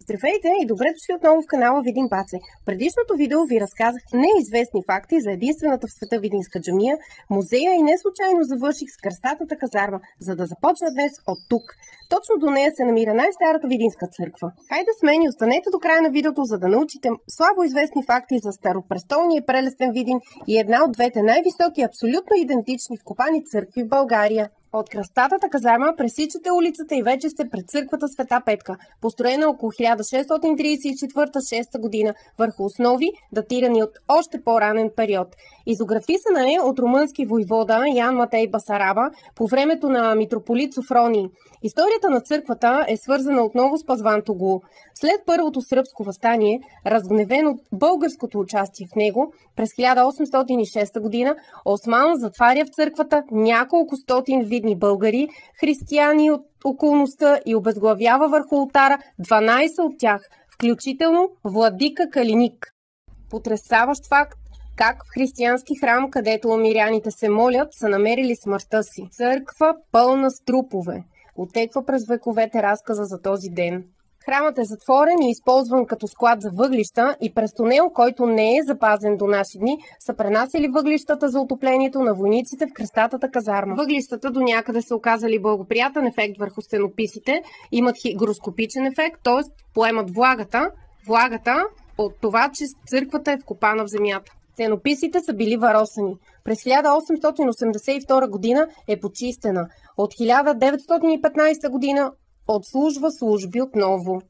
Здравейте и добре дошли отново в канала Видин Баце. В предишното видео ви разказах неизвестни факти за единствената в света видинска джамия, музея и не случайно завърших с кръстатата казарма, за да започна днес от тук. Точно до нея се намира най-старата видинска църква. Хайде с мен и останете до края на видеото, за да научите слабо известни факти за старопрестолния и прелестен Видин и една от двете най-високи, абсолютно идентични вкопани църкви в България. От кръстатата казарма пресичате улицата и вече сте пред църквата Света Петка, построена около 1634-6 година върху основи, датирани от още по-ранен период. Изографисана е от румънски войвода Ян Матей Басараба по времето на митрополит Софроний. Историята на църквата е свързана отново с Пазван Тогу. След първото сръбско въстание, разгневен от българското участие в него, през 1806 година Осман затваря в църквата няколко стотин видни българи, християни от околността и обезглавява върху олтара 12 от тях, включително владика Калиник. Потресаващ факт, как в християнски храм, където умиряните се молят, са намерили смъртта си. Църква пълна с трупове. Отеква през вековете разказа за този ден. Храмът е затворен и използван като склад за въглища и през тунел, който не е запазен до наши дни, са пренасили въглищата за отоплението на войниците в кръстатата казарма. Въглищата до някъде са оказали благоприятен ефект върху стенописите, имат хигроскопичен ефект, т.е. поемат влагата от това, че църквата е вкопана в земята. Стенописите са били варосани. През 1882 година е почистена. От 1915 година отслужва служби отново.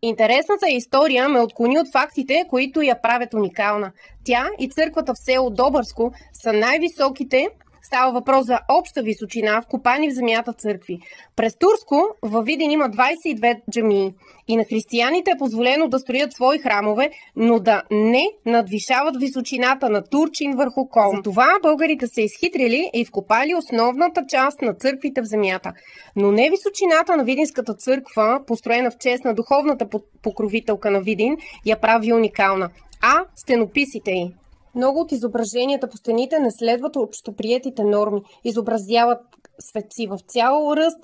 Интересната история ме отклони от фактите, които я правят уникална. Тя и църквата в село Добърско са най-високите. Става въпрос за обща височина, вкопани в земята църкви. През Турско във Видин има 22 джамии и на християните е позволено да строят свои храмове, но да не надвишават височината на Турчин върху Ком. Затова българите са изхитрили и вкопали основната част на църквите в земята. Но не височината на Видинската църква, построена в чест на духовната покровителка на Видин, я прави уникална, а стенописите й. Много от изображенията по стените не следват общоприетите норми. Изобразяват светци в цял ръст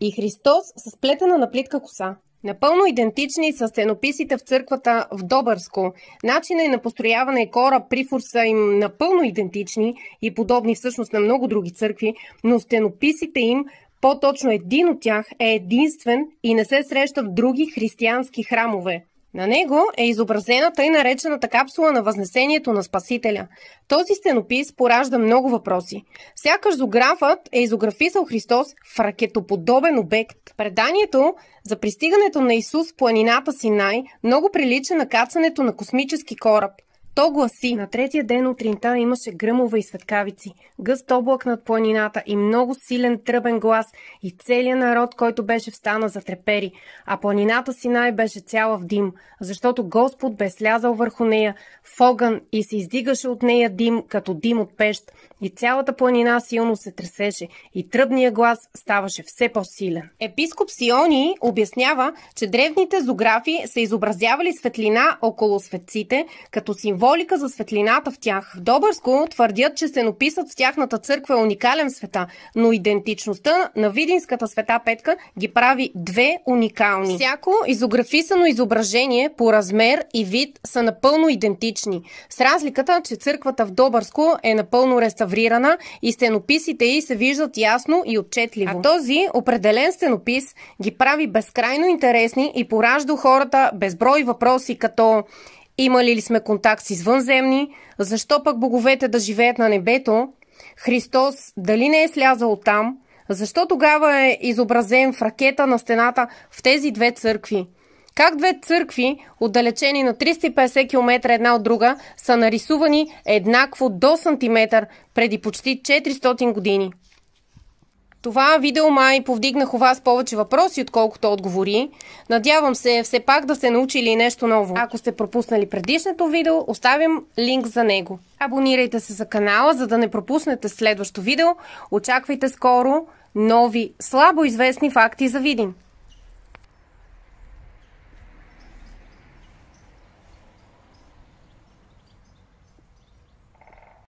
и Христос с плетена на плитка коса. Напълно идентични са стенописите в църквата в Добърско. Начина и на построяване и кораб прифор са им напълно идентични и подобни всъщност на много други църкви, но стенописите им, по-точно един от тях, е единствен и не се среща в други християнски храмове. На него е изобразена тъй наречената капсула на Възнесението на Спасителя. Този стенопис поражда много въпроси. Сякаш зоографът е изографисал Христос в ракетоподобен обект. Преданието за пристигането на Исус в планината Синай много прилича на кацането на космически кораб. То гласи: на третия ден утринта имаше гръмове и светкавици, гъст облак над планината и много силен тръбен глас и целият народ, който беше встана, затрепери, а планината Синай беше цяла в дим, защото Господ бе слязал върху нея в огън и се издигаше от нея дим, като дим от пещ, и цялата планина силно се тресеше и тръбният глас ставаше все по-силен. Епископ Сиони обяснява, че древните зоографи са изобразявали светлина около светците, като символика за светлината в тях. В Добърско твърдят, че стенописът в тяхната църква е уникален в света, но идентичността на Видинската Света Петка ги прави две уникални. Всяко изографисано изображение по размер и вид са напълно идентични, с разликата, че църквата в Добърско е напълно реставрирана и стенописите й се виждат ясно и отчетливо. А този определен стенопис ги прави безкрайно интересни и поражда у хората безброй въпроси, като: имали ли сме контакт с извънземни? Защо пък боговете да живеят на небето? Христос дали не е слязал оттам? Защо тогава е изобразен в ракета на стената в тези две църкви? Как две църкви, отдалечени на 350 км една от друга, са нарисувани еднакво до сантиметър преди почти 400 години? Това видео май повдигнах у вас повече въпроси, отколкото отговори. Надявам се все пак да сте научили нещо ново. Ако сте пропуснали предишното видео, оставям линк за него. Абонирайте се за канала, за да не пропуснете следващо видео. Очаквайте скоро нови, слабо известни факти за Видин.